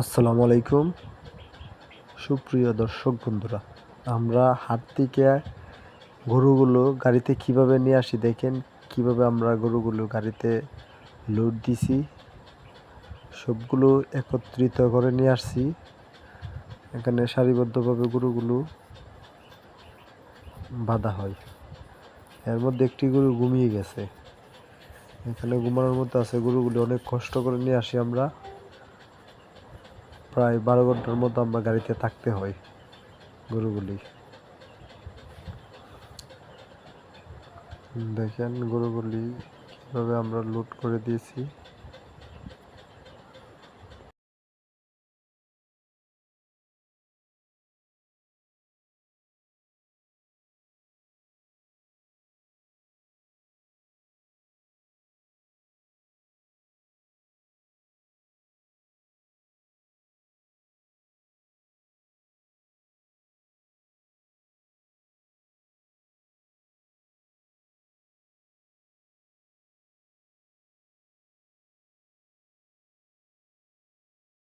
আসসালামু আলাইকুম সুপ্রিয় দর্শক বন্ধুরা, আমরা হাট থেকে গরুগুলো গাড়িতে কিভাবে নিয়ে আসি দেখেন। কিভাবে আমরা গরুগুলো গাড়িতে লোড দিছি, সবগুলো একত্রিত করে নিয়ে আসছি। এখানে সারিবদ্ধভাবে গরুগুলো বাঁধা হয়। এর মধ্যে একটি গরু ঘুমিয়ে গেছে, এখানে ঘুমানোর মতো আছে। গরুগুলো অনেক কষ্ট করে নিয়ে আসি আমরা, প্রায় 12 ঘন্টার মতো আমরা গাড়িতে থাকতে হয়। গরুগুলি দেখেন, গরুগুলি কিভাবে আমরা লোড করে দিয়েছি।